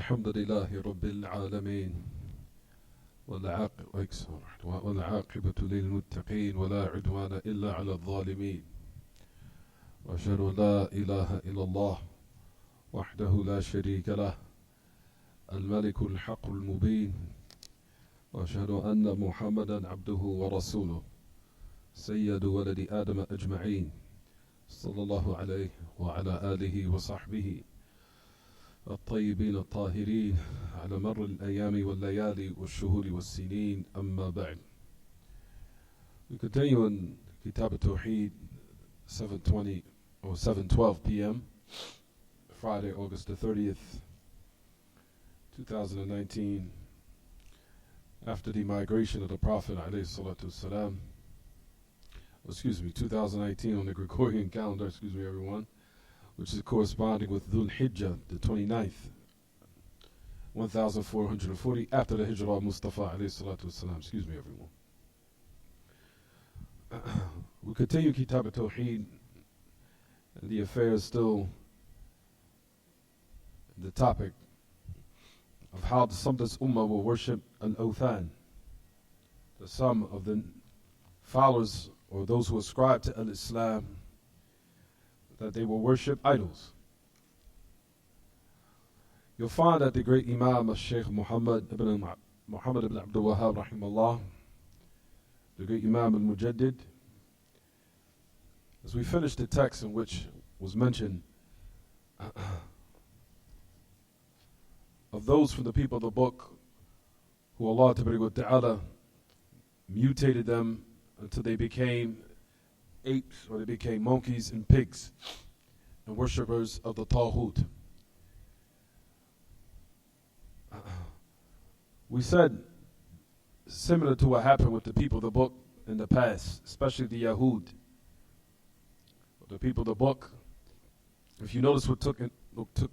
الحمد لله رب العالمين والعاقبة للمتقين ولا عدوان إلا على الظالمين وأشهد أن لا إله إلا الله وحده لا شريك له الملك الحق المبين وأشهد أن محمدا عبده ورسوله سيد ولد آدم أجمعين صلى الله عليه وعلى آله وصحبه الطيبين الطاهرين على مر الأيام والليالي والشهور والسنين أما بعد. We continue in Kitaab At-Tawheed 7:20 or 7:12 p.m. Friday, August the 30th, 2019, after the migration of the Prophet ﷺ, 2019 on the Gregorian calendar, everyone, which is corresponding with Dhul Hijjah, the 29th, 1440 after the Hijrah of Mustafa ﷺ. Everyone. We continue Kitaab At-Tawheed, and the affair is still the topic of how some of this ummah will worship al-awthan. The some of the followers or those who ascribe to al-Islam, that they will worship idols. You'll find that the great Imam Shaykh Muhammad ibn Abdul Wahhab rahimahullah, the great Imam al-Mujaddid, as we finish the text in which was mentioned of those from the people of the book who Allah Ta'ala mutated them until they became apes, or they became monkeys and pigs, and worshippers of the At-Tawheed. We said, similar to what happened with the people of the book in the past, especially the Yahud, the people of the book, if you notice what took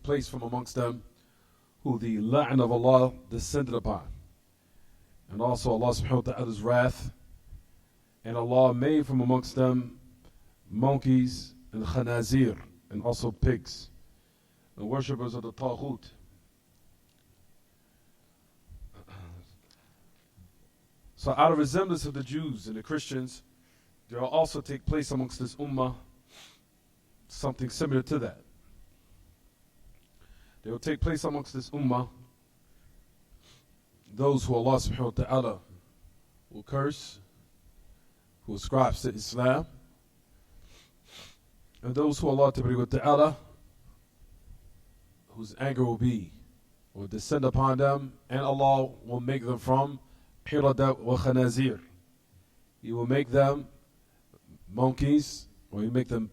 place from amongst them, who the la'an of Allah descended upon, and also Allah subhanahu wa ta'ala's wrath, and Allah made from amongst them monkeys and khanazir, and also pigs, the worshippers of the Tawheed. So out of resemblance of the Jews and the Christians, there will also take place amongst this ummah something similar to that. There will take place amongst this ummah those who Allah subhanahu wa ta'ala will curse, who ascribes to Islam, and those who Allah ta'ala whose anger will descend upon them, and Allah will make them from Qirada wa Khanazir. He will make them monkeys, or He will make them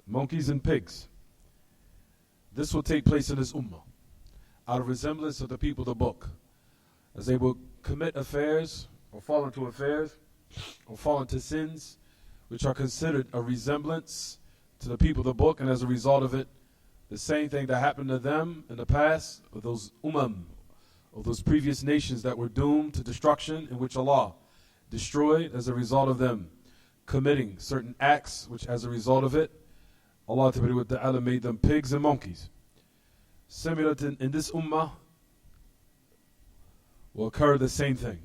monkeys and pigs. This will take place in this ummah, out of resemblance of the people of the book, as they will commit affairs, or fall into affairs, or fall into sins, which are considered a resemblance to the people of the book, and as a result of it, the same thing that happened to them in the past, or those or those previous nations that were doomed to destruction, in which Allah destroyed as a result of them committing certain acts, which as a result of it, Allah Ta'ala made them pigs and monkeys. Similar to in this ummah will occur the same thing.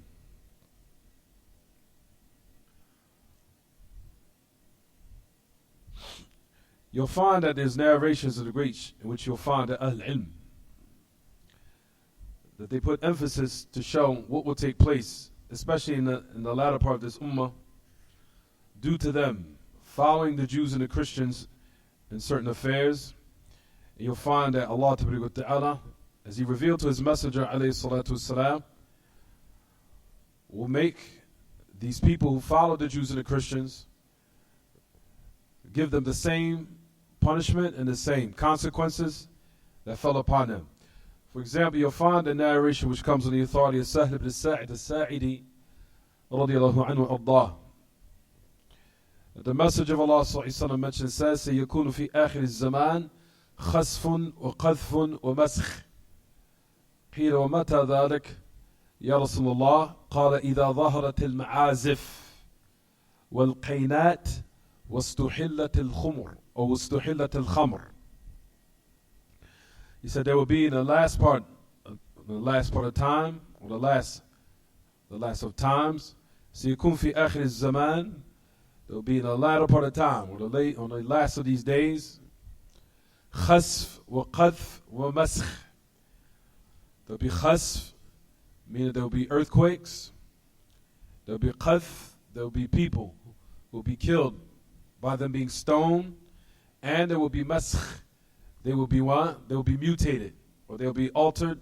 You'll find that there's narrations of the greats in which you'll find that Ahl-Ilm, that they put emphasis to show what will take place, especially in the latter part of this ummah, due to them following the Jews and the Christians in certain affairs. And you'll find that Allah Ta'ala, as He revealed to His Messenger ﷺ, will make these people who follow the Jews and the Christians, give them the same punishment and the same consequences that fell upon them. For example, you'll find a narration which comes on the authority of Sahl ibn Sa'id al-Sa'idi radiyallahu anhu ardah. The message of Allah sallallahu mentions, says, سيكون في آخر الزمان خسف وقذف ومسخ. قيل ومتى ذلك يا رسول الله؟ قال إذا ظهرت المعازف والقينات واستحلت الخمر أو استحلت الخمر. He said there will be in the last part the last part of time, or the last of times. سيكون في آخر الزمان. There will be in the latter part of time, or on the last of these days. خسف وقذف ومسخ. There will be khasf, meaning there will be earthquakes. There will be qadf, there will be people who will be killed by them being stoned. And there will be maskh. They will be what? They will be mutated, or they will be altered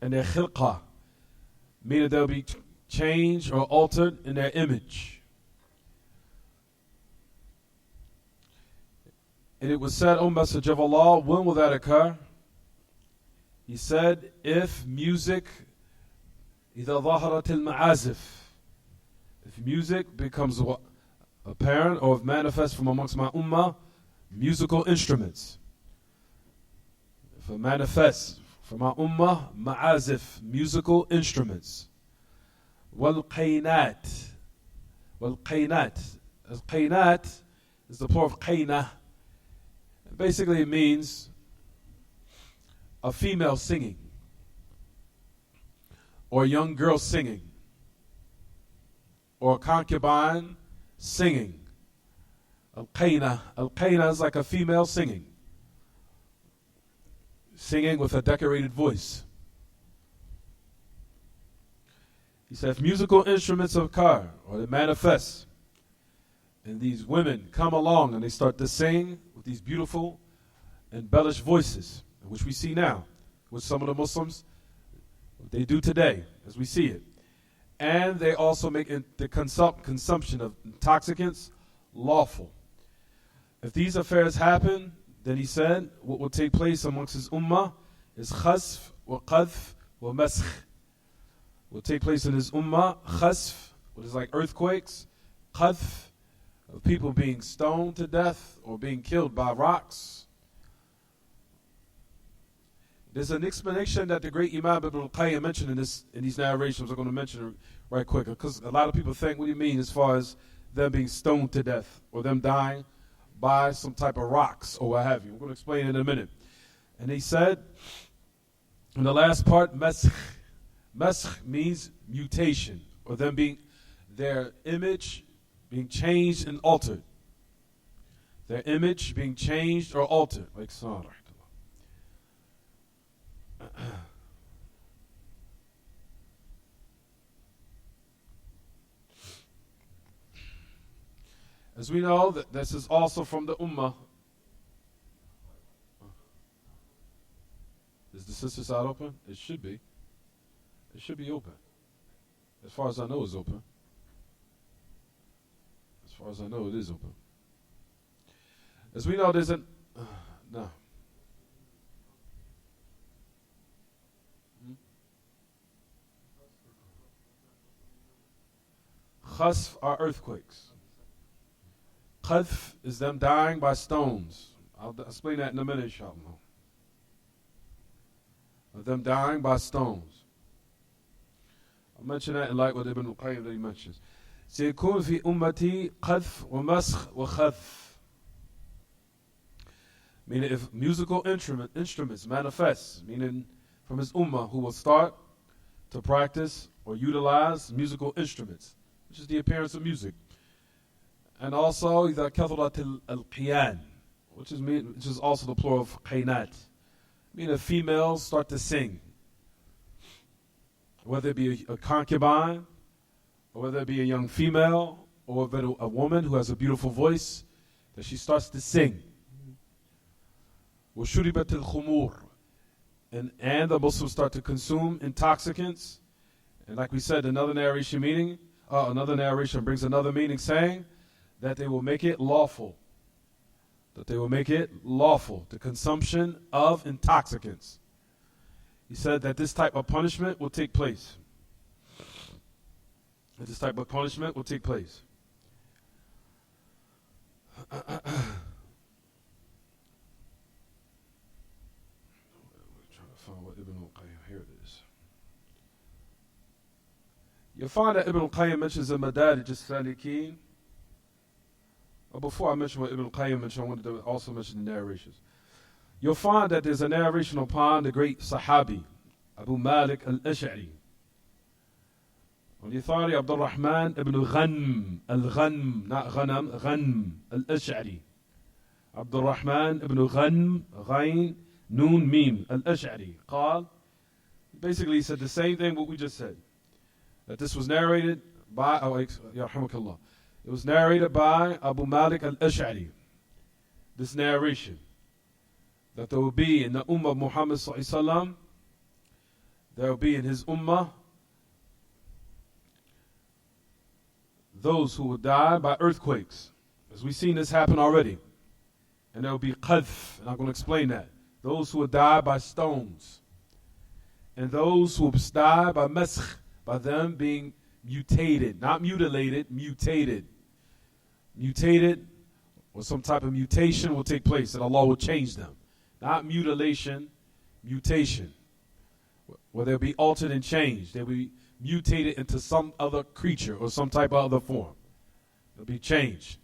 in their khilqah, meaning they will be changed or altered in their image. And it was said, O Messenger of Allah, when will that occur? He said, if music, إذا ظهرت المعازف, if music becomes apparent or if manifests from amongst my ummah, musical instruments. If it manifests from my ummah, ma'azif, musical instruments. Wal-qaynat. Wal-qaynat. As qaynat is the plural of qayna. Basically it means a female singing, or a young girl singing, or a concubine singing. Al-qayna. Al-qayna is like a female singing with a decorated voice. He said, if musical instruments occur, or they manifest, and these women come along and they start to sing with these beautiful, embellished voices, which we see now, with some of the Muslims, what they do today, as we see it. And they also make the consumption of intoxicants lawful. If these affairs happen, then he said, what will take place amongst his ummah is khasf wa qadf wa maskh. Will take place in his ummah, khasf, what is like earthquakes, qadf, of people being stoned to death or being killed by rocks. There's an explanation that the great Imam Ibn al-Qayyim mentioned in these narrations. I'm going to mention it right quick, because a lot of people think, what do you mean as far as them being stoned to death or them dying by some type of rocks or what have you? We're going to explain it in a minute. And he said, in the last part, maskh. Maskh means mutation, or them being, their image being changed and altered. Their image being changed or altered. Like Sarah. As we know, that this is also from the ummah. Is the sister side open? It should be. It should be open. As far as I know, it's open. As far as I know, it is open. As we know, there's an... no. Khasf are earthquakes. Qadf is them dying by stones. I'll explain that in a minute, inshallah. Of them dying by stones. I'll mention that in light what Ibn al-Qayyim that he mentions. سيكون في أمتي قذف ومسخ وخذف. Meaning if musical instruments manifest, meaning from his ummah who will start to practice or utilize musical instruments, which is the appearance of music. And also إذا كثرت القيان, which is also the plural of qaynat. Meaning females start to sing, whether it be a concubine, or whether it be a young female, or whether a woman who has a beautiful voice, that she starts to sing. وشربت الخمور, and the Muslims start to consume intoxicants. And like we said, another narration brings another meaning, saying that they will make it lawful. That they will make it lawful, the consumption of intoxicants. He said that this type of punishment will take place. That this type of punishment will take place. I'm trying to find what Ibn al-Qayyim, here it is. You'll find that Ibn al-Qayyim mentions in Madarij as-Salikin. Before I mention what Ibn al-Qayyim mentioned, I wanted to also mention the narrations. You'll find that there's a narration upon the great Sahabi, Abu Malik al-Ash'ari. On the authority of Abdurrahman ibn Ghanm, al-Ghanm, not Ghanam, Ghanm al-Ash'ari. Abdurrahman ibn Ghanm, Ghain, Noon, Mim, al-Ash'ari. Qal, basically he said the same thing what we just said. That this was narrated by, yarhamukallah. It was narrated by Abu Malik al-Ash'ari. This narration. That there will be in the Ummah of Muhammad sallallahu alaihi wasallam, there will be in his Ummah those who will die by earthquakes. As we've seen this happen already. And there will be qadf, and I'm going to explain that. Those who will die by stones. And those who will die by maskh, by them being mutated. Not mutilated, mutated. Mutated, or some type of mutation will take place, and Allah will change them. Not mutilation, mutation. Where they'll be altered and changed. They'll be mutated into some other creature or some type of other form. They'll be changed.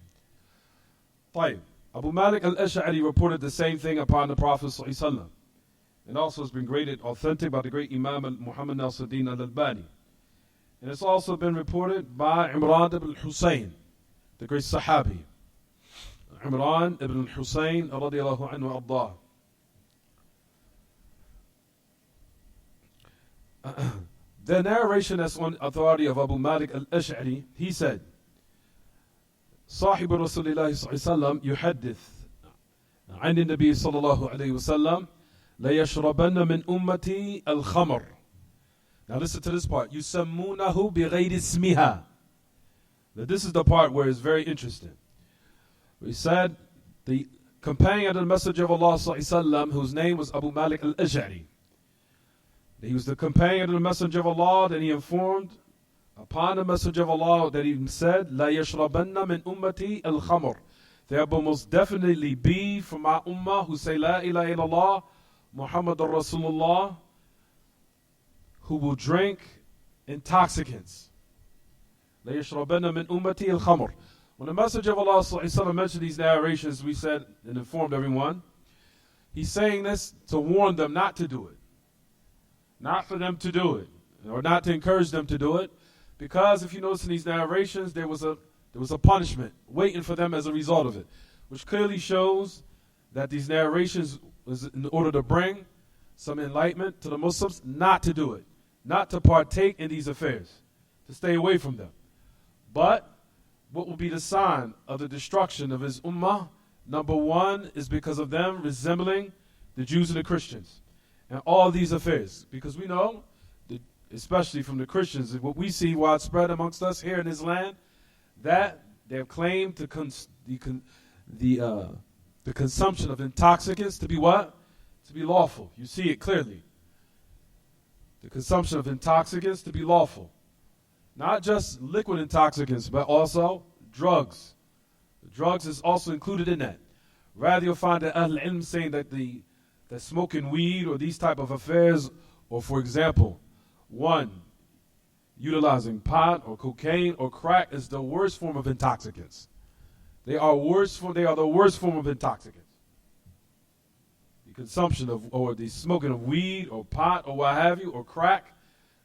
طيب. Abu Malik al-Ash'ari reported the same thing upon the Prophet ﷺ. And also has been graded authentic by the great Imam Muhammad Nasiruddin al-Albani. And it's also been reported by Imran ibn Hussein, the great Sahabi. Imran ibn Hussein radiyallahu anhu ardah. The narration that's on authority of Abu Malik al-Ash'ari, he said, صاحب رسول الله صلى الله عليه وسلم يحدث عن النبي صلى الله عليه وسلم لا يشربن من أمتي الخمر. Now listen to this part. يسمونه بغير اسمها. Now this is the part where it's very interesting. He said, the companion of the Messenger of Allah صلى الله عليه وسلم, whose name was Abu Malik al-Ash'ari. He was the companion of the Messenger of Allah, that he informed upon the Messenger of Allah that he said, لا يشربن من أمتي الخمر. There will most definitely be from my ummah who say La ilaha illallah Muhammadur Rasulullah, who will drink intoxicants. لا يشربن من أمتي الخمر. When the Messenger of Allah mentioned these narrations, we said and informed everyone, he's saying this to warn them not to do it. Not for them to do it, or not to encourage them to do it, because if you notice in these narrations, there was a punishment waiting for them as a result of it, which clearly shows that these narrations was in order to bring some enlightenment to the Muslims not to do it, not to partake in these affairs, to stay away from them. But what will be the sign of the destruction of his ummah? Number one is because of them resembling the Jews and the Christians. And all these affairs, because we know, especially from the Christians, what we see widespread amongst us here in this land, that they have claimed to the consumption of intoxicants to be what? To be lawful. You see it clearly. The consumption of intoxicants to be lawful. Not just liquid intoxicants, but also drugs. Drugs is also included in that. Rather, you'll find that Ahl-Ilm saying that that smoking weed or these type of affairs, or for example, one, utilizing pot or cocaine or crack is the worst form of intoxicants. They are the worst form of intoxicants. The consumption of, or the smoking of weed or pot or what have you, or crack,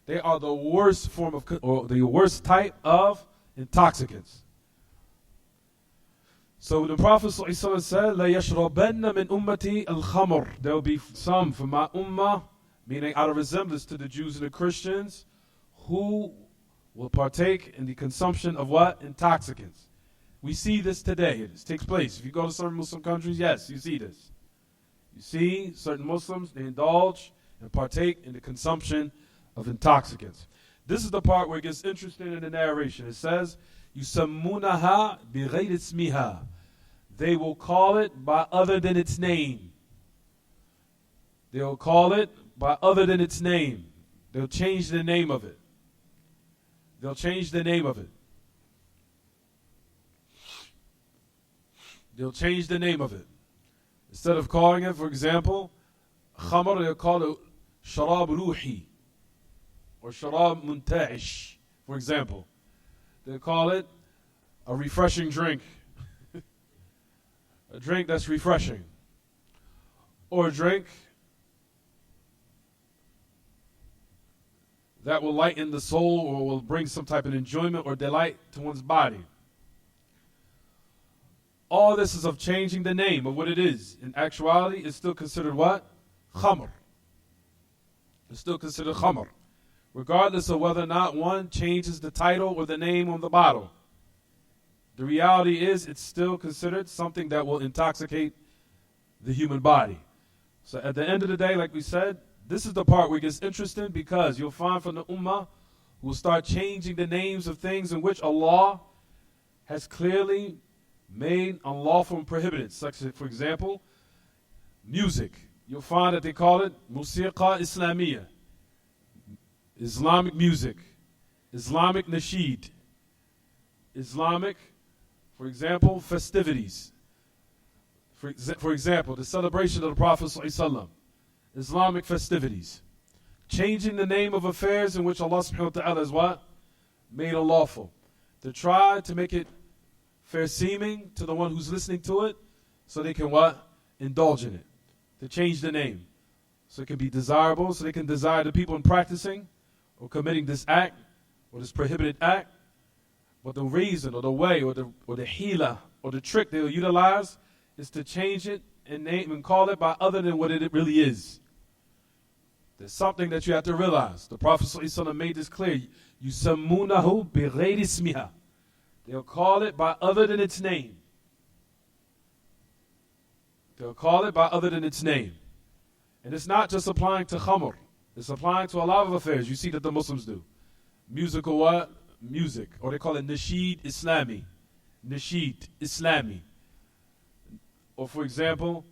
they are the worst form of, or the worst type of intoxicants. So the Prophet ﷺ said, لا يشربن من أمتي الخمر. There will be some from my ummah, meaning out of resemblance to the Jews and the Christians, who will partake in the consumption of what? Intoxicants. We see this today. This takes place. If you go to certain Muslim countries, yes, you see this. You see certain Muslims, they indulge and partake in the consumption of intoxicants. This is the part where it gets interesting in the narration. It says, يُسَمُّونَهَا بِغَيْرِ اسْمِهَا. They will call it by other than its name. They will call it by other than its name. They'll change the name of it. They'll change the name of it. They'll change the name of it. Instead of calling it, for example, khamar, they'll call it sharab ruhi or sharab munta'ish, for example. They'll call it a refreshing drink. A drink that's refreshing. Or a drink that will lighten the soul or will bring some type of enjoyment or delight to one's body. All this is of changing the name of what it is. In actuality, it's still considered what? Khamr. It's still considered khamr, regardless of whether or not one changes the title or the name on the bottle. The reality is it's still considered something that will intoxicate the human body. So at the end of the day, like we said, this is the part where it gets interesting, because you'll find from the ummah who will start changing the names of things in which Allah has clearly made unlawful and prohibited. Such as, for example, music. You'll find that they call it Musiqa Islamiyya, Islamic music, Islamic nasheed, Islamic, for example, festivities. For example, the celebration of the Prophet ﷺ, Islamic festivities. Changing the name of affairs in which Allah subhanahu wa ta'ala has what? Made unlawful. To try to make it fair seeming to the one who's listening to it, so they can what? Indulge in it. To change the name, so it can be desirable, so they can desire the people in practicing or committing this act or this prohibited act. But the reason or the way or the hila or the trick they'll utilize is to change it and name and call it by other than what it really is. There's something that you have to realize. The Prophet ﷺ made this clear. يُسَمُّونَهُ بِغَيْرِ اسْمِهَا. They'll call it by other than its name. They'll call it by other than its name. And it's not just applying to khamr. It's applying to a lot of affairs you see that the Muslims do. Musical what? Music. Or they call it nasheed Islami. Nasheed Islami. Or for example,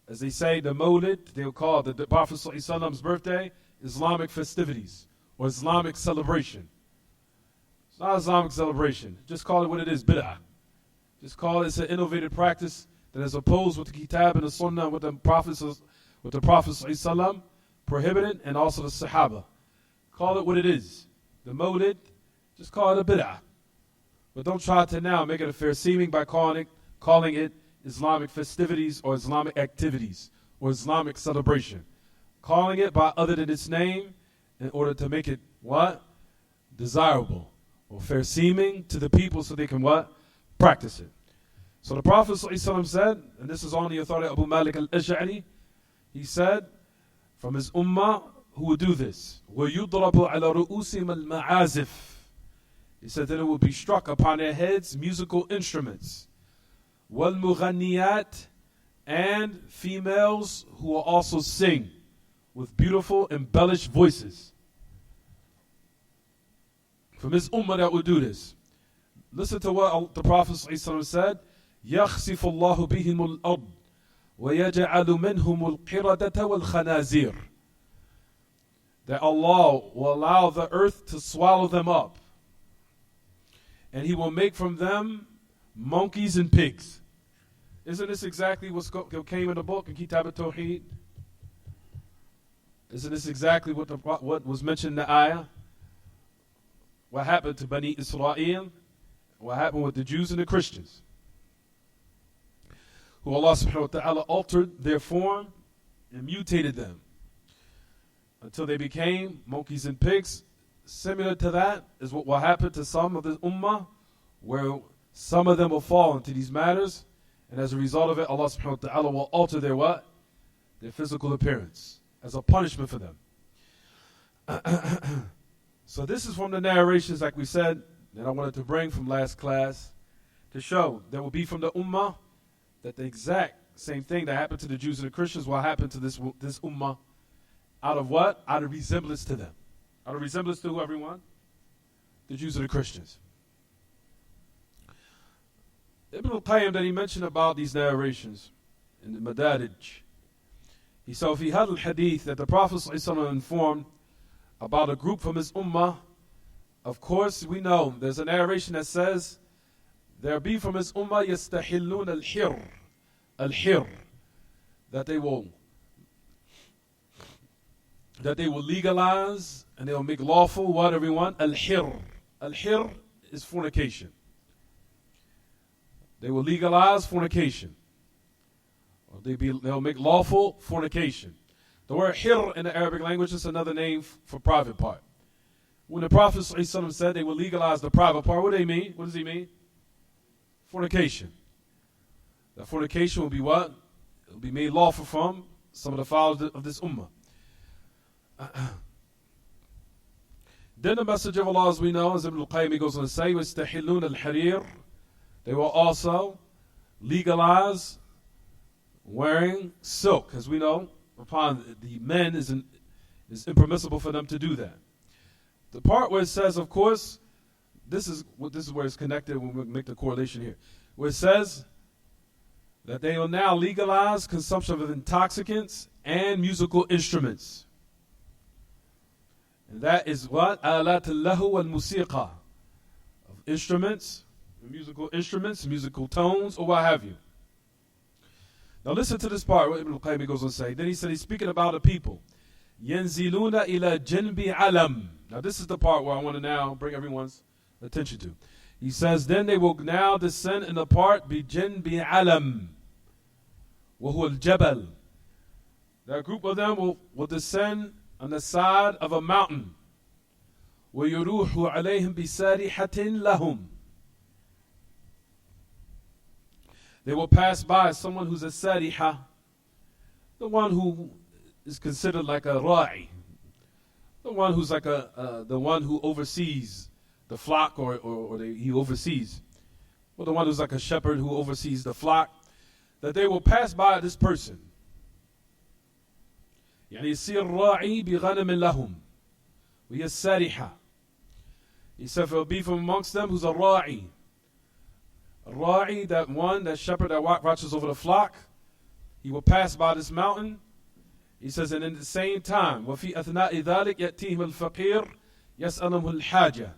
as they say, the Mawlid, they'll call the Prophet ﷺ's birthday Islamic festivities or Islamic celebration. It's not Islamic celebration. Just call it what it is, bid'ah. Just call it, it's an innovative practice that is opposed with the Kitaab and the Sunnah, with the Prophet ﷺ prohibited, and also the Sahaba. Call it what it is. The Mawlid, just call it a bid'ah. But don't try to now make it a fair seeming by calling it Islamic festivities or Islamic activities or Islamic celebration. Calling it by other than its name in order to make it what? Desirable or fair seeming to the people so they can what? Practice it. So the Prophet ﷺ said, and this is on the authority of Abu Malik al-Ash'ari, he said, from his ummah who will do this, وَيُضْرَبُ عَلَى رُؤُوسِهِمَ الْمَعَازِفِ. He said that it will be struck upon their heads musical instruments. وَالْمُغَنِّيَاتِ, and females who will also sing with beautiful embellished voices. From his ummah that will do this. Listen to what the Prophet ﷺ said, يَخْسِفُ اللَّهُ بِهِمُ الْأَرْضِ وَيَجْعَلُ مِنْهُمُ الْقِرَدَةَ وَالْخَنَازِيرِ. That Allah will allow the earth to swallow them up, and He will make from them monkeys and pigs. Isn't this exactly what came in the book in Kitaab At-Tawheed? Isn't this exactly what was mentioned in the ayah? What happened to Bani Israel? What happened with the Jews and the Christians? Who Allah subhanahu wa ta'ala altered their form and mutated them until they became monkeys and pigs. Similar to that is what will happen to some of the ummah, where some of them will fall into these matters, and as a result of it, Allah subhanahu wa ta'ala will alter their what? Their physical appearance as a punishment for them. So this is from the narrations, like we said, that I wanted to bring from last class to show that will be from the ummah that the exact same thing that happened to the Jews and the Christians will happen to this ummah. Out of what? Out of resemblance to them. Out of resemblance to who, everyone? The Jews and the Christians. Ibn al-Qayyim, that he mentioned about these narrations in the Madarij, he said, if he had a hadith that the Prophet ﷺ informed about a group from his ummah, of course we know there's a narration that says there be from his ummah yastahillun al-hir, that they will legalize and they will make lawful what, everyone? Al-hir. Al-hir is fornication. They will legalize fornication. Or they'll make lawful fornication. The word hir in the Arabic language is another name for private part. When the Prophet ﷺ said they will legalize the private part, what do they mean? What does he mean? Fornication. That fornication will be what? It will be made lawful from some of the followers of this ummah. Then the Messenger of Allah, as we know, as Ibn al-Qayyim goes on to say, وَاسْتَحِلُّونَ الْحَرِيرِ, they will also legalize wearing silk. As we know, upon the men is impermissible for them to do that. The part where it says, of course, this is where it's connected when we make the correlation here, where it says that they will now legalize consumption of intoxicants and musical instruments. And that is what? آلات اللهو والموسيقى, of instruments, musical instruments, musical tones, or what have you. Now listen to this part, what Ibn al-Qayyim goes on to say. Then he said, he's speaking about a people. يَنْزِلُونَ إِلَى جَنْبِ عَلَمٍ. Now this is the part where I want to now bring everyone's attention to. He says, then they will now descend in the part بِجَنْبِ عَلَمٍ وَهُوَ الْجَبَلِ. That group of them will descend on the side of a mountain. وَيُرُوحُ عَلَيْهِمْ بِسَارِحَةٍ لَهُمْ. They will pass by someone who's a sariha, the one who is considered like a ra'i, the one who's like the one who oversees the flock, or he oversees, or the one who's like a shepherd who oversees the flock, that they will pass by this person. يعني يصير راعي بغنم لهم وهي السارحة. He said, there will be from amongst them who's a ra'i. A ra'i, that shepherd that watches over the flock, he will pass by this mountain. He says, and in the same time, وَفِي أَثْنَاءِ ذَلِكَ يَأْتِيهِمُ الْفَقِيرُ يَسْأَلُهُ الْحَاجَةِ.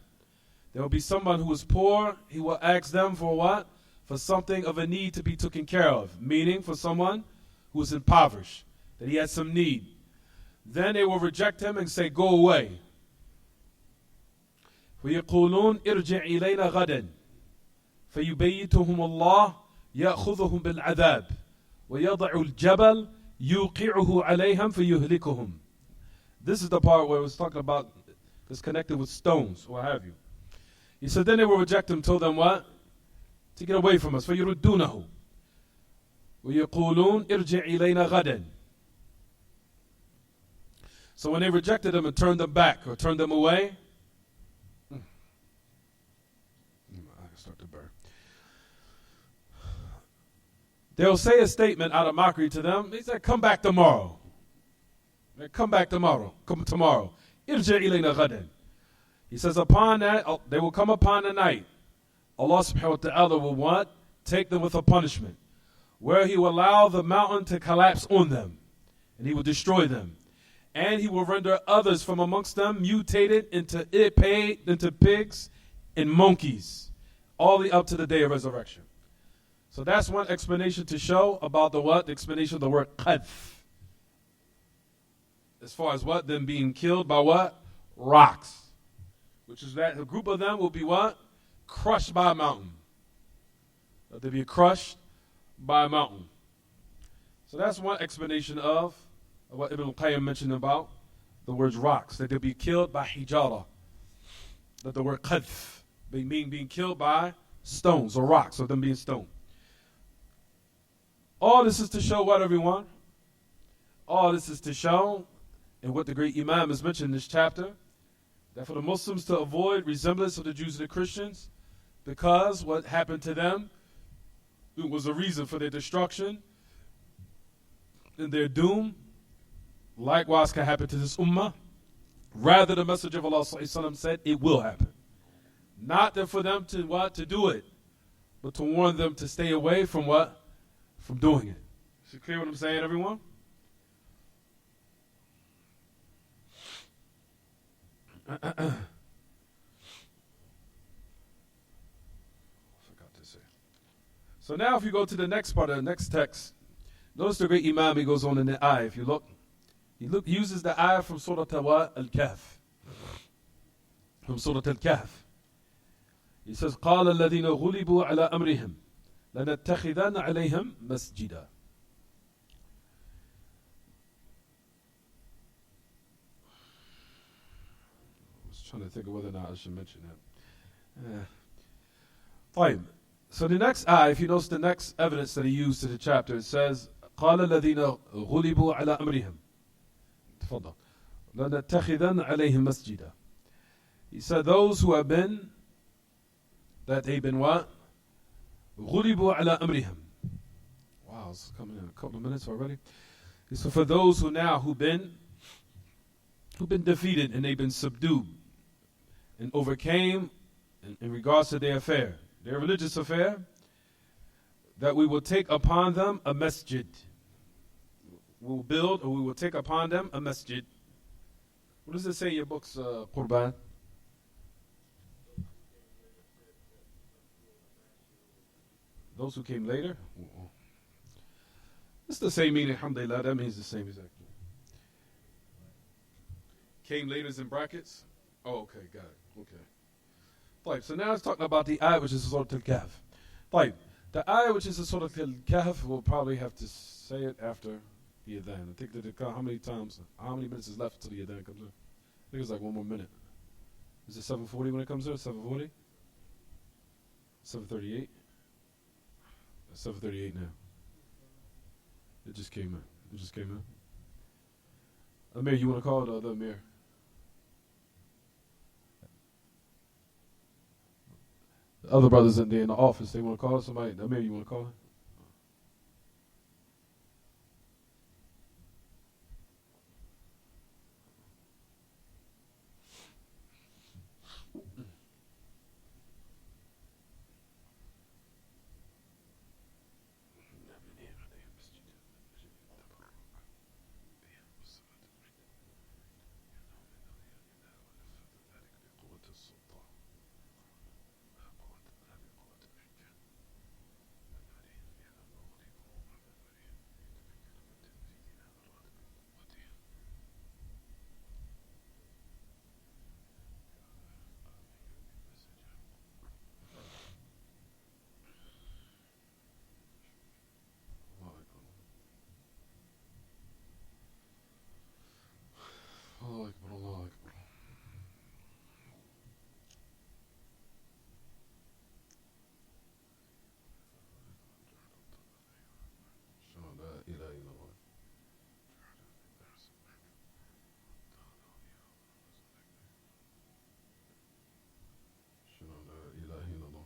There will be someone who is poor. He will ask them for what? For something of a need to be taken care of. Meaning for someone who is impoverished, that he has some need. Then they will reject him and say, go away. وَيَقُولُونَ إِرْجِعْ إِلَيْنَا غَدًا فَيُبَيِّتُهُمُ اللَّهُ يَأْخُذُهُم بِالْعَذَابِ وَيَضَعُ الْجَبَلَ يُوقِعُهُ عَلَيْهِمْ فَيُهْلِكُهُم. This is the part where it was talking about, it's connected with stones, or what have you. He said, then they will reject him, told them what? To get away from us. فَيُرُدُّونَهُ وَيَقُولُونَ إِرْجِعْ إِلَيْنَا غَدًا. So when they rejected him and turned them back or turned them away, I can start to burn. They'll say a statement out of mockery to them. He said, come back tomorrow. Come back tomorrow. Come tomorrow. Irji' ilayna ghadan. He says, upon that, they will come upon the night. Allah subhanahu wa ta'ala will what? Take them with a punishment, where He will allow the mountain to collapse on them, and He will destroy them. And He will render others from amongst them mutated into pigs and monkeys, all the way up to the day of resurrection. So that's one explanation to show about the what? The explanation of the word qadf. As far as what? Them being killed by what? Rocks. Which is that a group of them will be what? Crushed by a mountain. That they'll be crushed by a mountain. So that's one explanation of what Ibn al-Qayyim mentioned about the words rocks. That they'll be killed by hijara. That the word qadf being killed by stones or rocks, or them being stoned. All this is to show what, everyone? All this is to show, and what the great Imam has mentioned in this chapter, that for the Muslims to avoid resemblance of the Jews and the Christians, because what happened to them, it was a reason for their destruction and their doom. Likewise can happen to this ummah. Rather, the Messenger of Allah said, it will happen. Not that for them to what? To do it, but to warn them to stay away from what? From doing it. Is it clear what I'm saying, everyone? Forgot to say. So now if you go to the next part of the next text, notice the great Imam, he goes on in the ayah. If you look, he uses the ayah from Surah Al-Kahf. From Surah Al-Kahf. He says, قَالَ الَّذِينَ غُلِبُوا عَلَىٰ أَمْرِهِمْ لَنَتَّخِذَنَّ عَلَيْهِمْ مَسْجِدًا. trying to think of whether or not I should mention that. Fine. So the next ayah, if you notice the next evidence that he used to the chapter, it says, قال الذين غلبوا على أمرهم. تفضل. لنتخذن عليهم مسجدا. He said, those who have been, that they've been what? غلبوا على أمرهم. Wow, it's coming in a couple of minutes already. So for those who've been defeated and they've been subdued and overcame in regards to their affair, their religious affair, that we will take upon them a masjid. We'll build, or we will take upon them a masjid. What does it say in your books, Qurban? Those who came later? It's the same meaning, alhamdulillah. That means the same exactly. Came later is in brackets? Oh, okay, got it. Okay. Fine. So now it's talking about the ayah which is Surah Al-Kahf. Fine. The ayah which is Surah Al-Kahf, we'll probably have to say it after the adhan. I think that how many minutes is left until the adhan comes in? I think it's like 1 more minute. Is it 7:40 when it comes in? 7:40? 7:38? 7:38 now. It just came in. Amir, you want to call it, or the Amir? The other brothers in there in the office, they want to call it. Somebody, Amir, you want to call it? Allah Akbar, Allah Akbar. La ilaha illallah. La ilaha illallah.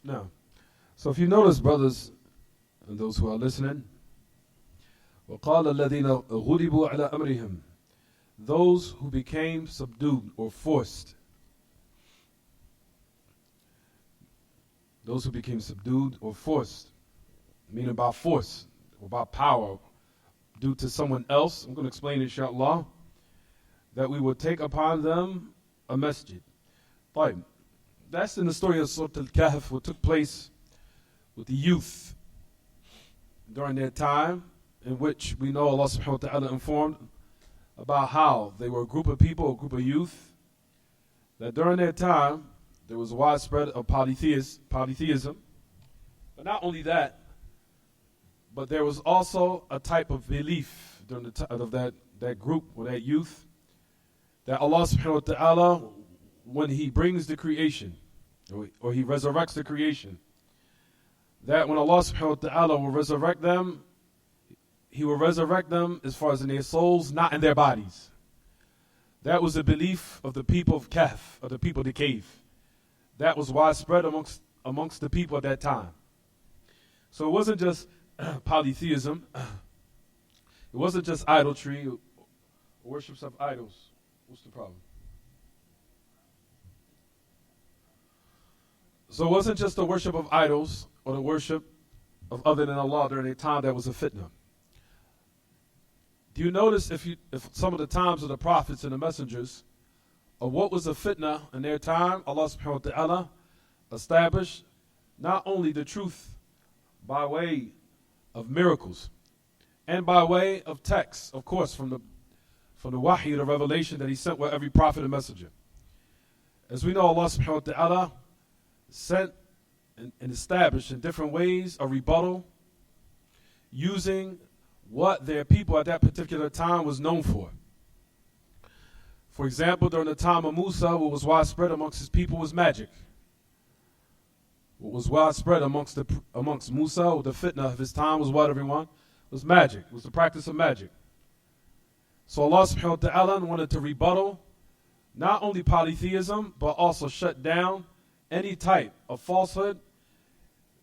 Now, so if you notice, brothers, and those who are listening, وَقَالَ الَّذِينَ غُلِبُوا عَلَىٰ أَمْرِهِمْ, those who became subdued or forced. Those who became subdued or forced, meaning by force or by power, due to someone else. I'm going to explain, inshallah, that we will take upon them a masjid. Fine. That's in the story of Surah Al-Kahf, what took place with the youth during their time, in which we know Allah subhanahu wa ta'ala informed about how they were a group of people, a group of youth, that during their time there was a widespread of polytheism. But not only that, but there was also a type of belief during the time of that group or that youth, that Allah subhanahu wa ta'ala, when He brings the creation, or He resurrects the creation, that when Allah subhanahu wa ta'ala will resurrect them, He will resurrect them as far as in their souls, not in their bodies. That was the belief of the people of Kahf, of the people of the cave. That was widespread amongst the people at that time. So it wasn't just polytheism. It wasn't just idolatry, or worships of idols. What's the problem? So it wasn't just the worship of idols or the worship of other than Allah during a time that was a fitna. Do you notice if some of the times of the prophets and the messengers, of what was a fitna in their time, Allah subhanahu wa ta'ala established not only the truth by way of miracles and by way of text, of course, from the wahi, the revelation that He sent with every prophet and messenger. As we know, Allah subhanahu wa ta'ala sent and established in different ways a rebuttal using what their people at that particular time was known for. For example, during the time of Musa, what was widespread amongst his people was magic. What was widespread amongst Musa, or the fitna of his time, was what, everyone? Was magic. It was the practice of magic. So Allah subhanahu wa ta'ala wanted to rebuttal not only polytheism, but also shut down any type of falsehood,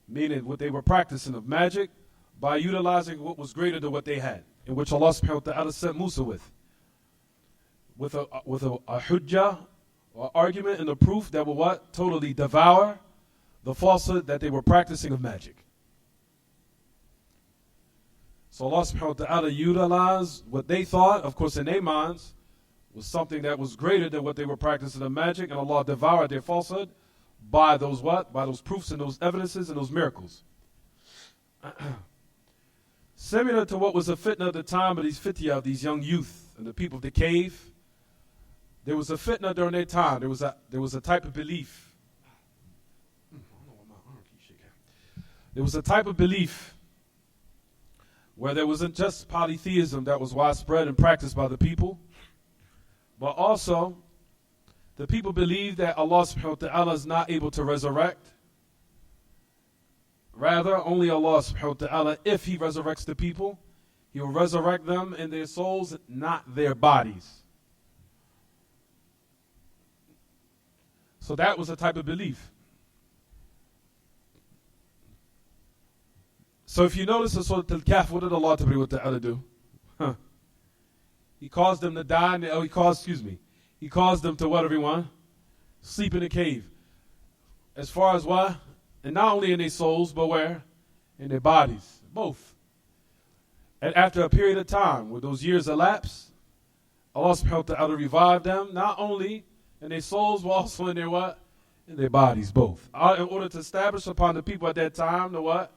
meaning what they were practicing of magic, by utilizing what was greater than what they had, in which Allah subhanahu wa ta'ala sent Musa with a hujjah, or argument and a proof that will what? Totally devour the falsehood that they were practicing of magic. So Allah subhanahu wa ta'ala utilized what they thought, of course in their minds, was something that was greater than what they were practicing of magic, and Allah devoured their falsehood by those what? By those proofs and those evidences and those miracles. Similar to what was a fitna at the time of these fityah, of these young youth and the people of the cave, there was a fitna during their time. There was a type of belief. There was a type of belief where there wasn't just polytheism that was widespread and practiced by the people, but also the people believed that Allah subhanahu wa ta'ala is not able to resurrect. Rather, only Allah subhanahu wa ta'ala, if He resurrects the people, He will resurrect them in their souls, not their bodies. So that was a type of belief. So if you notice in Surah Al-Kahf, what did Allah subhanahu wa ta'ala do? He caused them to die, He caused them to what, everyone? Sleep in a cave. As far as what? And not only in their souls, but where? In their bodies. Both. And after a period of time, where those years elapsed, Allah subhanahu wa ta'ala revived them, not only in their souls, but also in their what? In their bodies, both. In order to establish upon the people at that time, the what?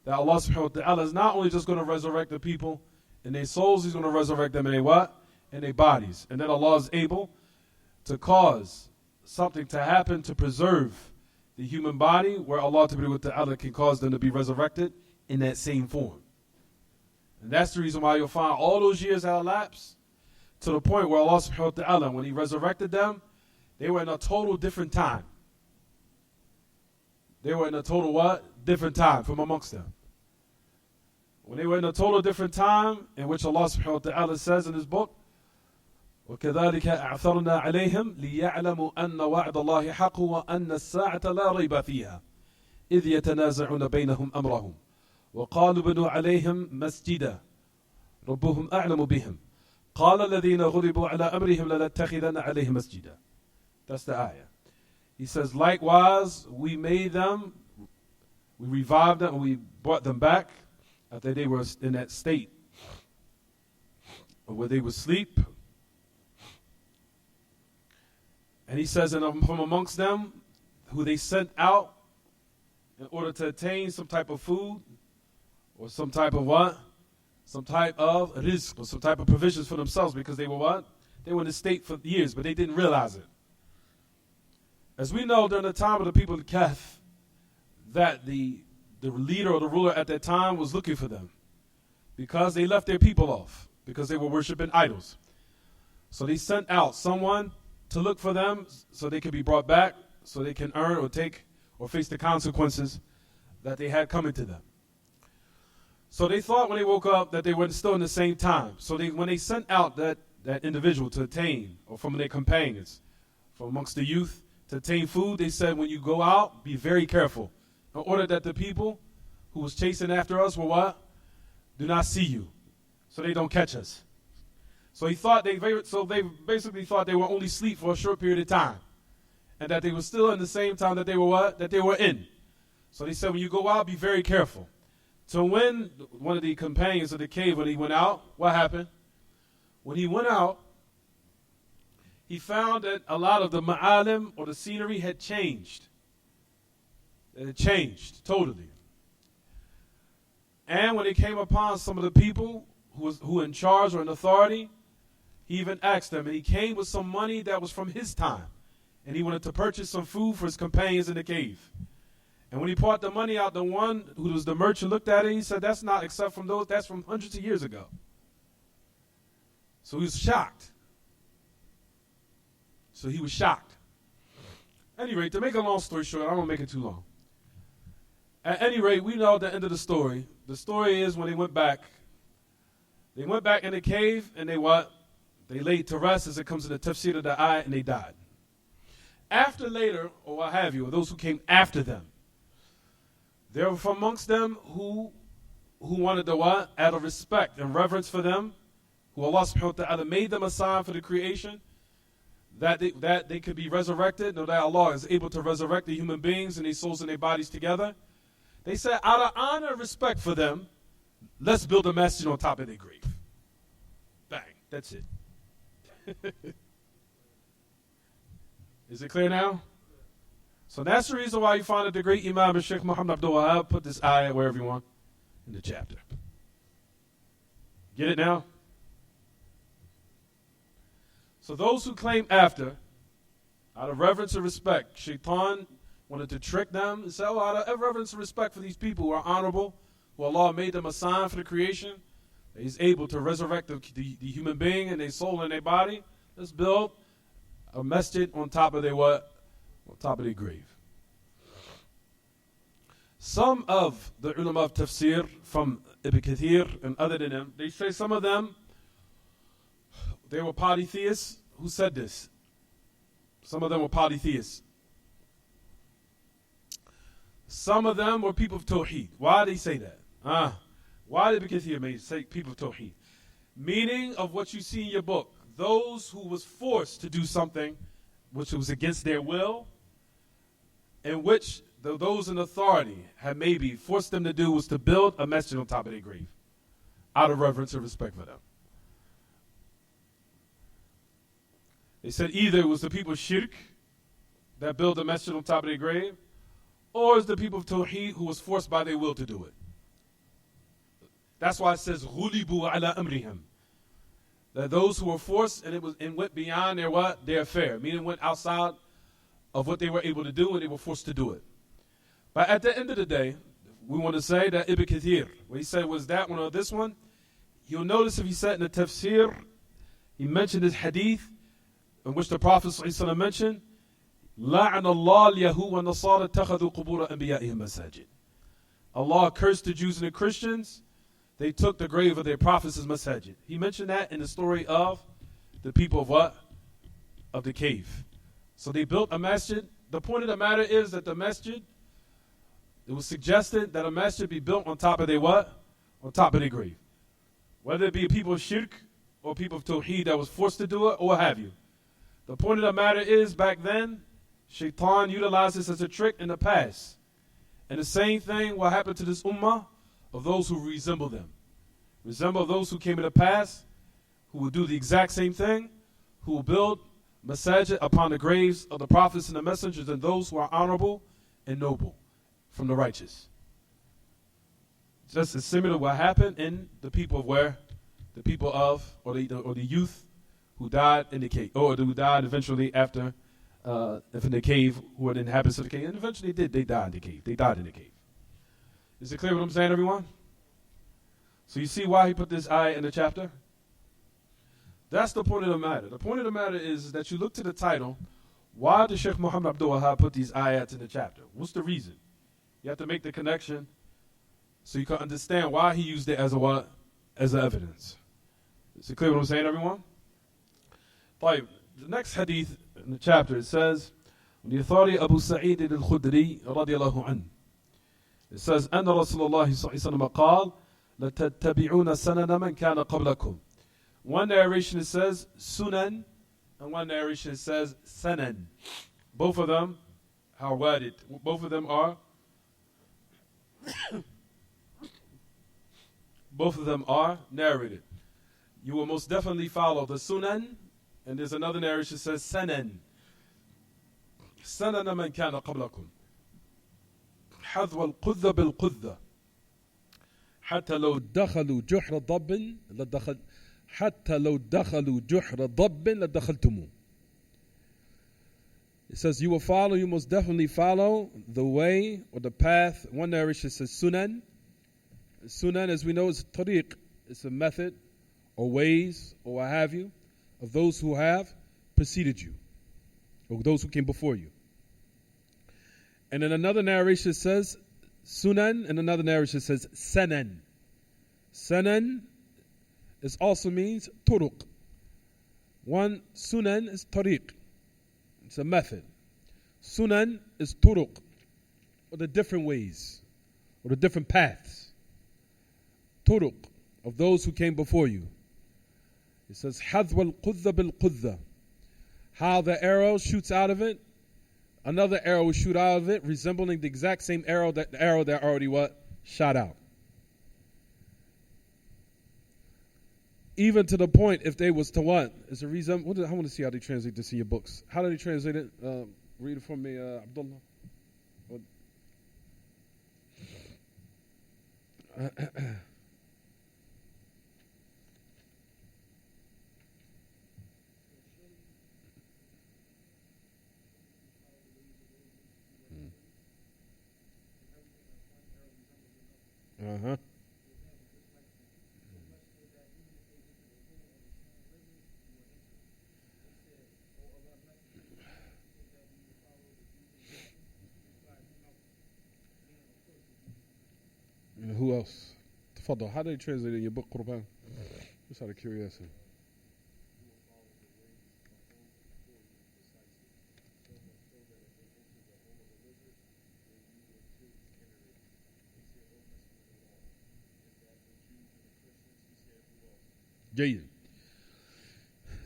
That Allah subhanahu wa ta'ala is not only just going to resurrect the people in their souls, He's going to resurrect them in their what? In their bodies. And then Allah is able to cause something to happen to preserve the human body, where Allah ta'ala can cause them to be resurrected in that same form. And that's the reason why you'll find all those years that elapsed to the point where Allah subhanahu wa ta'ala, when He resurrected them, they were in a total different time. They were in a total what? Different time from amongst them. When they were in a total different time, in which Allah subhanahu wa ta'ala says in His book, وَكَذَلِكَ أَعْثَرْنَا عَلَيْهِمْ لِيَعْلَمُوا أَنَّ وَعْدَ اللَّهِ حَقٌّ وَأَنَّ السَّاعَةَ لَا رَيْبَ فِيهَا إِذْ يَتَنَازَعُونَ بَيْنَهُمْ أَمْرَهُمْ وَقَالُوا بْنُوا عَلَيْهِمْ مَسْجِدًا رَبُّهُمْ أَعْلَمُ بِهِمْ قَالَ الَّذِينَ غُلِبُوا عَلَىٰ أَمْرِهِمْ لَنَتَّخِذَنَّ عَلَيْهِمْ مَسْجِدًا. That's the ayah. He says, likewise, we made them, we revived them, and we brought them back after they were in that state where they would sleep. And He says, and from amongst them, who they sent out in order to attain some type of food, or some type of what? Some type of rizq, or some type of provisions for themselves, because they were what? They were in the state for years, but they didn't realize it. As we know, during the time of the people of Kahf, that the leader or the ruler at that time was looking for them, because they left their people off, because they were worshiping idols. So they sent out someone to look for them so they could be brought back, so they can earn or take or face the consequences that they had coming to them. So they thought when they woke up that they were still in the same time. So when they sent out that individual to attain, or from their companions, from amongst the youth, to attain food, they said, when you go out, be very careful, in order that the people who was chasing after us will what? Do not see you, so they don't catch us. So they basically thought they were only asleep for a short period of time, and that they were still in the same time that they were what? That they were in. So they said, when you go out, be very careful. So when one of the companions of the cave, when he went out, what happened? When he went out, he found that a lot of the ma'alim, or the scenery, had changed. It had changed totally. And when he came upon some of the people who were in charge or in authority, he even asked them, and he came with some money that was from his time, and he wanted to purchase some food for his companions in the cave. And when he brought the money out, the one who was the merchant looked at it, and he said, that's not except from those, that's from hundreds of years ago. So he was shocked. At any rate, to make a long story short, I don't make it too long. At any rate, we know at the end of the story. The story is when they went back in the cave, and they what? They laid to rest, as it comes in the tafsir of the ayah, and they died. After later, or what have you, or those who came after them, there were from amongst them who wanted to what? Out of respect and reverence for them, who Allah subhanahu wa ta'ala made them a sign for the creation, that they could be resurrected, know that Allah is able to resurrect the human beings and their souls and their bodies together. They said, out of honor and respect for them, let's build a masjid on top of their grave. Bang, that's it. Is it clear now? So that's the reason why you find that the great Imam Sheikh Muhammad Abdul Wahab put this ayah wherever you want in the chapter. Get it now? So those who claim after, out of reverence and respect, Shaitan wanted to trick them and say, oh, out of reverence and respect for these people who are honorable, who Allah made them a sign for the creation, that He's able to resurrect the human being and their soul and their body. Let's build a masjid on top of their what? On top of their grave. Some of the ulama of tafsir from Ibn Kathir and other than them, they say some of them, they were polytheists. Who said this? Some of them were polytheists. Some of them were people of Tawheed. Why did they say that? Why did Ibn Kathir say people of Tawheed? Meaning of what you see in your book. Those who was forced to do something which was against their will, in which those in authority had maybe forced them to do, was to build a masjid on top of their grave, out of reverence and respect for them. They said either it was the people of Shirk that built a masjid on top of their grave, or it's the people of Tawheed who was forced by their will to do it. That's why it says غُلِبُوا عَلَىٰ أَمْرِهِمْ, that those who were forced and went beyond their what? Their affair, meaning went outside of what they were able to do and they were forced to do it. But at the end of the day, we want to say that Ibn Kathir, what he said was that one or this one, you'll notice if he said in the tafsir, he mentioned this hadith in which the Prophet ﷺ mentioned, لَعْنَ اللَّهُ الْيَهُودَ وَالنَّصَارَى اتَّخَذُوا قُبُورَ أَنْبِيَائِهِمْ مَسَاجِدَ. Allah cursed the Jews and the Christians. They took the grave of their prophets as masajid. He mentioned that in the story of the people of what? Of the cave. So they built a masjid. The point of the matter is that the masjid, it was suggested that a masjid be built on top of their what? On top of their grave. Whether it be people of shirk or people of tawheed that was forced to do it or what have you. The point of the matter is back then, Shaitan utilized this as a trick in the past. And the same thing will happen to this ummah of those who resemble them. Resemble those who came in the past, who will do the exact same thing, who will build masajid upon the graves of the prophets and the messengers and those who are honorable and noble from the righteous. Just as similar to what happened in the people of where? The people of, or the youth who died in the cave, or who died eventually after, in the cave, who were the inhabitants of the cave, and eventually they died in the cave. They died in the cave. Is it clear what I'm saying, everyone? So you see why he put this ayah in the chapter? That's the point of the matter. The point of the matter is that you look to the title, Why did Sheikh Muhammad Abdul Wahab put these ayats in the chapter? What's the reason? You have to make the connection so you can understand why he used it as a what? As a evidence. Is it clear what I'm saying, everyone? طيب, the next hadith in the chapter, it says, the authority Abu Sa'id al-Khudri radiyallahu anhu. It says, أن رسول الله صلى الله عليه وسلم قال لتتبعون سنن من كان قبلكم. One narration it says sunan, and one narration it says sanan. Both of them are worded. Both of them are narrated. You will most definitely follow the sunan, and there's another narration that says sanan. سنن من كان قبلكم حذو القذة بالقذة حتى لو دخلوا جحر ضب لدخلتموه. It says you most definitely follow the way or the path. One narration says sunan. Sunan, as we know, is tariq. It's a method or ways or what have you of those who have preceded you or those who came before you. And then another narration says sunan, and another narration says sanan. Sanan is also means turuq. One sunan is tariq. It's a method. Sunan is turuq, or the different ways, or the different paths. Turuq, of those who came before you. It says hadwa al-qudda bil-qudda. How the arrow shoots out of it, another arrow will shoot out of it, resembling the exact same arrow that already what? Shot out. Even to the point, if they was to what? Is a reason. I want to see how they translate this in your books. How do they translate it? Read it for me, Abdullah. Uh-huh. And who else? Tafadal, how do they translate it in your book, Qurban? Just out of curiosity.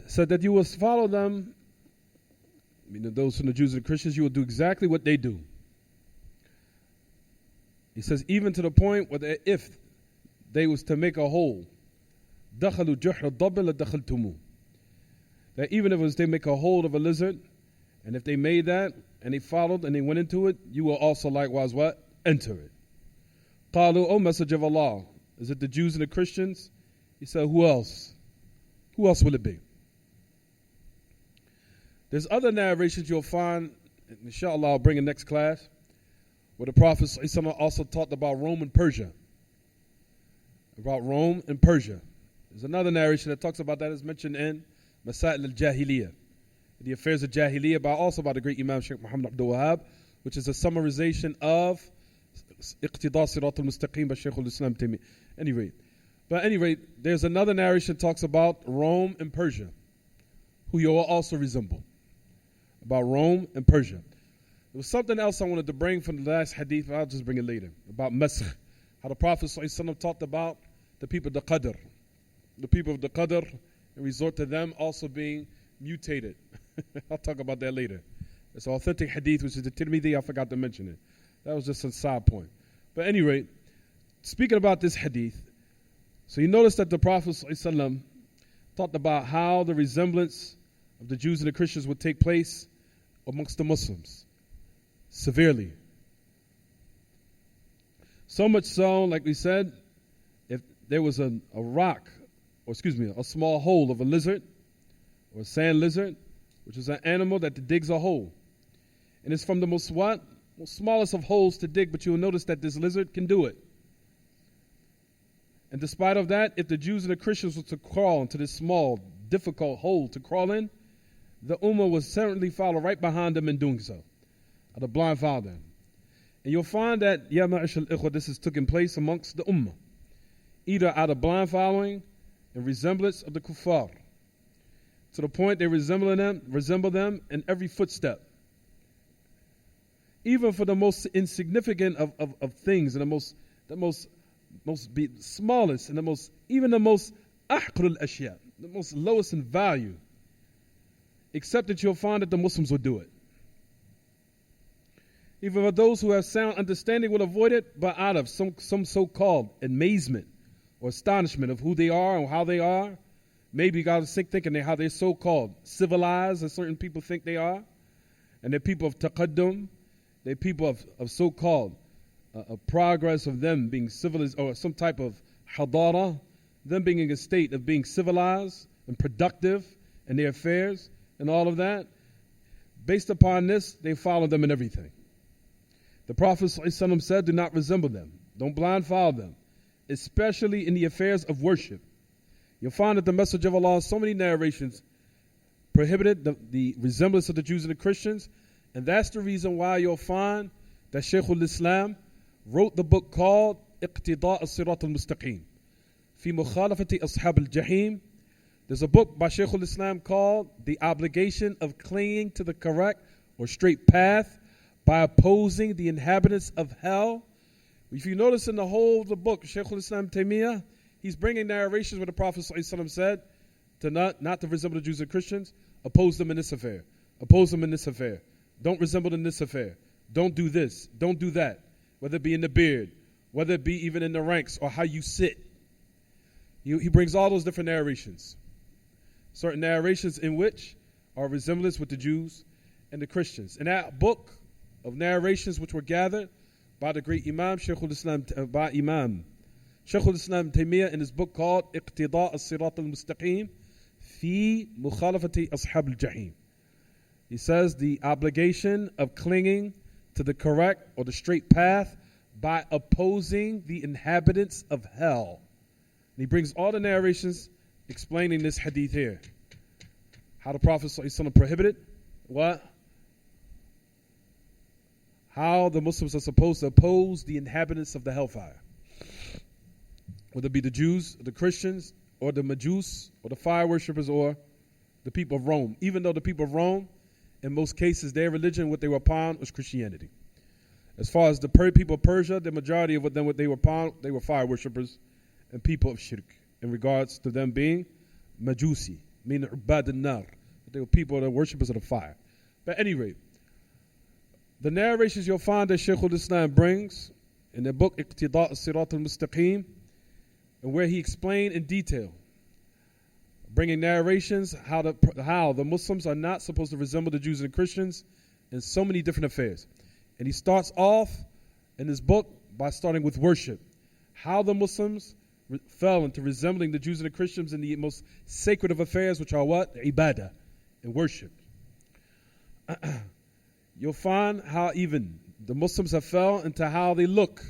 Said that you will follow them, meaning those from the Jews and the Christians, you will do exactly what they do. He says, even to the point where if they was to make a hole, دخلوا جحر الضب لدخلتموه. That even if it was they make a hole of a lizard, and if they made that, and they followed, and they went into it, you will also likewise what? Enter it. قالوا, O Messenger of Allah, is it the Jews and the Christians? He said, who else? Who else will it be? There's other narrations you'll find, inshallah, I'll bring in next class, where the Prophet ﷺ also talked about Rome and Persia. About Rome and Persia. There's another narration that talks about that, is mentioned in Masail al-Jahiliyyah, the affairs of Jahiliyyah, also by the great Imam Sheikh Muhammad Abdul Wahab, which is a summarization of Iqtida Sirat al-Mustaqim by Shaykh al-Islam Taymiyyah. Anyway. But at any rate, there's another narration that talks about Rome and Persia, who you will also resemble. About Rome and Persia. There was something else I wanted to bring from the last hadith, but I'll just bring it later. About Masr. How the Prophet ﷺ talked about the people of the Qadr. The people of the Qadr, and resort to them also being mutated. I'll talk about that later. It's an authentic hadith, which is the Tirmidhi. I forgot to mention it. That was just a side point. But at any rate, speaking about this hadith, so you notice that the Prophet ﷺ talked about how the resemblance of the Jews and the Christians would take place amongst the Muslims, severely. So much so, like we said, if there was a small hole of a lizard, or a sand lizard, which is an animal that digs a hole. And it's from the most smallest of holes to dig, but you'll notice that this lizard can do it. And despite of that, if the Jews and the Christians were to crawl into this small, difficult hole to crawl in, the Ummah will certainly follow right behind them in doing so. Or to blindfold them. And you'll find that, ya ma'ashal ikhwa, this is taking place amongst the Ummah. Either out of blind following and resemblance of the kuffar, to the point they resemble them in every footstep. Even for the most insignificant of things, and the most smallest, and the most ahqar al-ashya, the most lowest in value, except that you'll find that the Muslims will do it. Even for those who have sound understanding will avoid it, but out of some so-called amazement or astonishment of who they are and how they are. Maybe God is thinking how they're so-called civilized, as certain people think they are. And they're people of taqaddum. They're people of so-called progress of them being civilized, or some type of hadara, them being in a state of being civilized and productive in their affairs and all of that. Based upon this, they follow them in everything. The Prophet ﷺ said, do not resemble them. Don't blind follow them, especially in the affairs of worship. You'll find that the message of Allah, so many narrations, prohibited the resemblance of the Jews and the Christians. And that's the reason why you'll find that Shaykh al-Islam wrote the book called Iqtida' as-Sirat al-Mustaqim fi mukhalafati ashab al-Jahim. There's a book by Shaykh al-Islam called The Obligation of Clinging to the Correct or Straight Path by Opposing the Inhabitants of Hell. If you notice in the whole of the book, Shaykh al-Islam Taymiyyah, he's bringing narrations where the Prophet ﷺ said to not to resemble the Jews and Christians, oppose them in this affair, oppose them in this affair, don't resemble them in this affair, don't do this, don't do that, whether it be in the beard, whether it be even in the ranks or how you sit. He brings all those different narrations. Certain narrations in which are resemblance with the Jews and the Christians. In that book of narrations which were gathered by the great Imam, Shaykh al-Islam Taymiyyah, in his book called Iqtida' as-Sirat al-Mustaqim fi mukhalafati ashab al-Jahim. He says the obligation of clinging to the correct or the straight path by opposing the inhabitants of hell. And he brings all the narrations explaining this hadith here. How the Prophet ﷺ prohibited what? How the Muslims are supposed to oppose the inhabitants of the hellfire. Whether it be the Jews, the Christians, or the Majus, or the fire worshippers, or the people of Rome. Even though the people of Rome, in most cases, their religion, what they were upon, was Christianity. As far as the people of Persia, the majority of what they were upon, they were fire worshippers and people of shirk, in regards to them being Majusi, meaning Ubad al-Nar. They were people that were worshippers of the fire. But at any rate, the narrations you'll find that Shaykh al-Islam brings in the book Iqtida' as-Sirat al-Mustaqim, and where he explained in detail, bringing narrations how the Muslims are not supposed to resemble the Jews and the Christians in so many different affairs. And he starts off in his book by starting with worship. How the Muslims fell into resembling the Jews and the Christians in the most sacred of affairs, which are what? Ibadah, and worship. You'll find how even the Muslims have fell into how they look.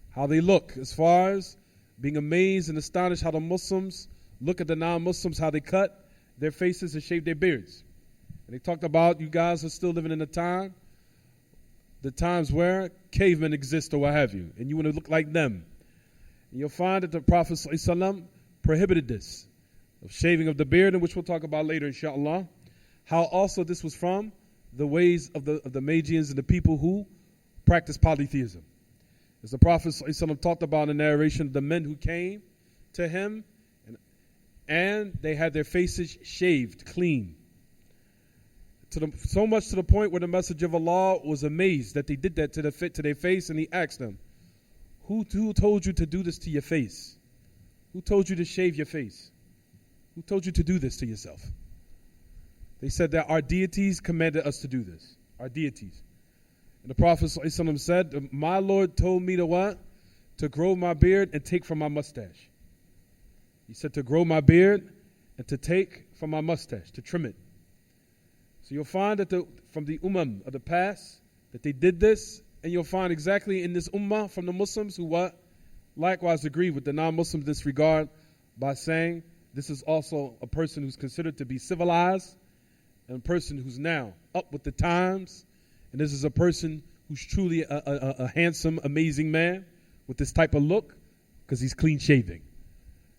How they look, as far as being amazed and astonished how the Muslims look at the non-Muslims, how they cut their faces and shave their beards. And they talked about you guys are still living in the times where cavemen exist or what have you, and you want to look like them. And you'll find that the Prophet ﷺ prohibited this, of shaving of the beard, and which we'll talk about later, inshallah. How also this was from the ways of the Magians and the people who practice polytheism. As the Prophet ﷺ talked about in the narration, the men who came to him and they had their faces shaved clean. So much to the point where the Messenger of Allah was amazed that they did that to their face, and he asked them, who told you to do this to your face? Who told you to shave your face? Who told you to do this to yourself? They said that our deities commanded us to do this. Our deities. And the Prophet ﷺ said, my Lord told me to what? To grow my beard and take from my mustache. He said to grow my beard and to take from my mustache, to trim it. So you'll find that from the ummah of the past, that they did this, and you'll find exactly in this ummah from the Muslims who what? Likewise agree with the non-Muslims in this regard by saying this is also a person who's considered to be civilized and a person who's now up with the times, and this is a person who's truly a handsome, amazing man with this type of look, because he's clean shaving.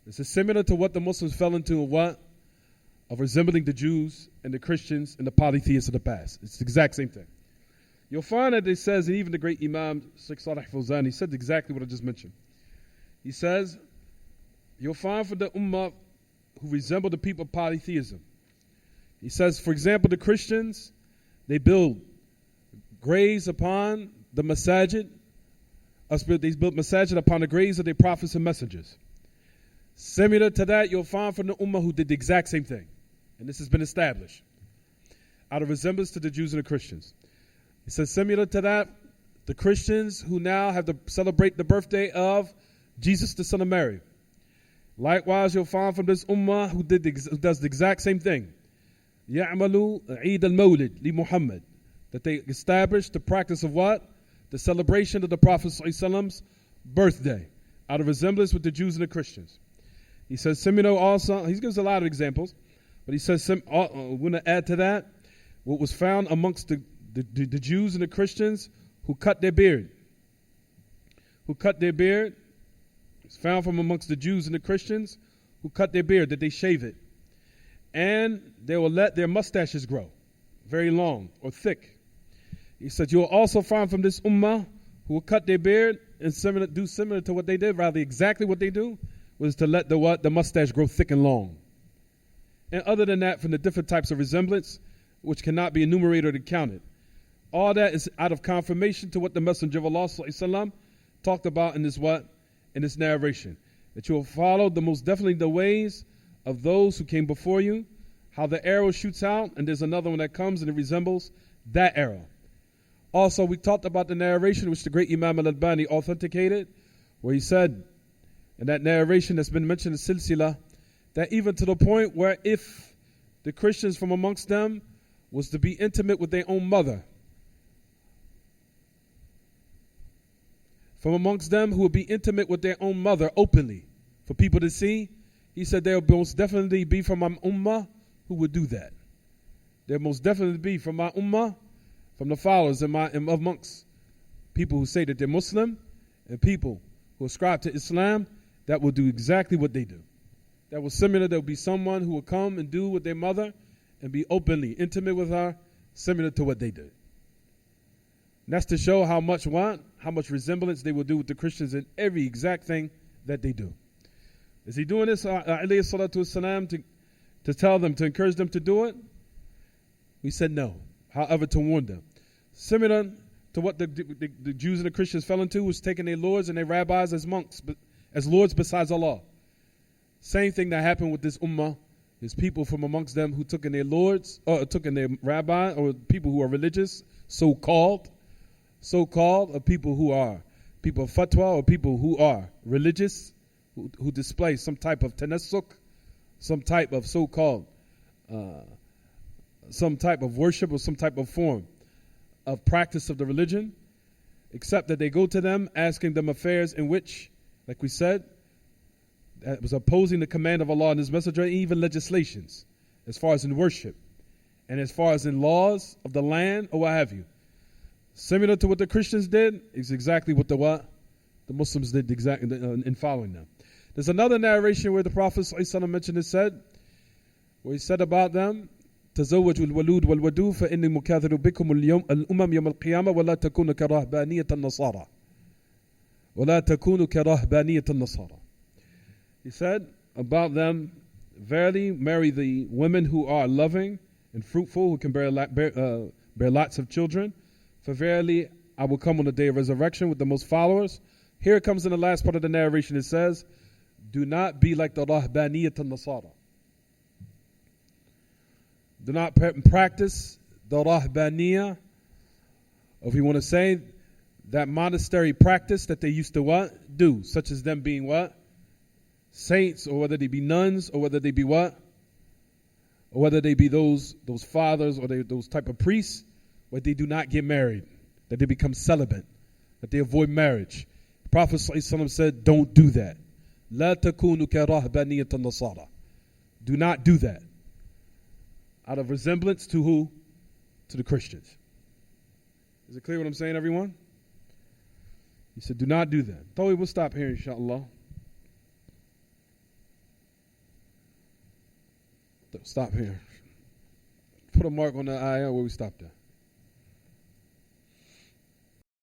This is similar to what the Muslims fell into of resembling the Jews and the Christians and the polytheists of the past. It's the exact same thing. You'll find that it says, and even the great Imam Sheikh Salih Fawzan, he said exactly what I just mentioned. He says, you'll find for the ummah who resemble the people of polytheism. He says, for example, the Christians, they build graves upon the masajid. They built masajid upon the graves of their prophets and messengers. Similar to that, you'll find from the ummah who did the exact same thing. And this has been established out of resemblance to the Jews and the Christians. He says, similar to that, the Christians who now have to celebrate the birthday of Jesus, the son of Mary. Likewise, you'll find from this ummah who does the exact same thing. يَعْمَلُوا Eid al-Mawlid li Muhammad. That they established the practice of what? The celebration of the Prophet ﷺ's birthday, out of resemblance with the Jews and the Christians. He says, similar also, he gives a lot of examples, but he says, we're going to add to that what was found amongst the Jews and the Christians who cut their beard. Who cut their beard. It's found from amongst the Jews and the Christians who cut their beard, that they shave it. And they will let their mustaches grow very long or thick. He said, you will also find from this ummah who will cut their beard and do similar to what they did, rather exactly what they do, was to let the mustache grow thick and long. And other than that, from the different types of resemblance, which cannot be enumerated or counted. All that is out of confirmation to what the Messenger of Allah ﷺ talked about in this narration. That you will follow most definitely the ways of those who came before you, how the arrow shoots out, and there's another one that comes and it resembles that arrow. Also, we talked about the narration which the great Imam al-Albani authenticated, where he said, in that narration that's been mentioned in Silsila, that even to the point where if the Christians from amongst them was to be intimate with their own mother, from amongst them who would be intimate with their own mother openly for people to see, he said there will most definitely be from my ummah who would do that. There will most definitely be from my ummah, from the followers amongst people who say that they're Muslim and people who ascribe to Islam, that will do exactly what they do. That was similar. There will be someone who will come and do with their mother and be openly intimate with her, similar to what they did. And that's to show how much resemblance they will do with the Christians in every exact thing that they do. Is he doing this, alayhi salatu wasalam, to tell them, to encourage them to do it? We said no. However, to warn them. Similar to what the Jews and the Christians fell into, was taking their lords and their rabbis as monks, as lords besides Allah. Same thing that happened with this ummah. There's people from amongst them who took in their lords, or took in their rabbi, or people who are religious, so-called, or people who are people of fatwa, or people who are religious, who display some type of tanassuk, some type of so-called, some type of worship or some type of form of practice of the religion, except that they go to them asking them affairs in which, like we said, that was opposing the command of Allah and His Messenger, and even legislations, as far as in worship, and as far as in laws of the land, or what have you. Similar to what the Christians did, is exactly what the Muslims did exactly in following them. There's another narration where the Prophet ﷺ mentioned it, where he said about them, تزوجوا الولود والودود فإني مكاثر بكم الأمم يوم القيامة ولا تكونوا كرهبانية النصارى ولا تكونوا كرهبانية النصارى. He said about them, verily marry the women who are loving and fruitful, who can bear lots of children, for verily I will come on the day of resurrection with the most followers. Here it comes in the last part of the narration. It says, do not be like the rahbaniyat al-nasara. Do not practice the rahbaniyah, or if you want to say, that monastery practice that they used to do, such as them being saints, or whether they be nuns, or whether they be or whether they be those fathers, or those type of priests, where they do not get married, that they become celibate, that they avoid marriage. The Prophet ﷺ said, don't do that. لا تكونوا كرهبانية النصارى. Do not do that. Out of resemblance to who? To the Christians. Is it clear what I'm saying, everyone? He said, do not do that. Tawheed, we'll stop here, inshallah. Stop here. Put a mark on the ayah where we stopped at.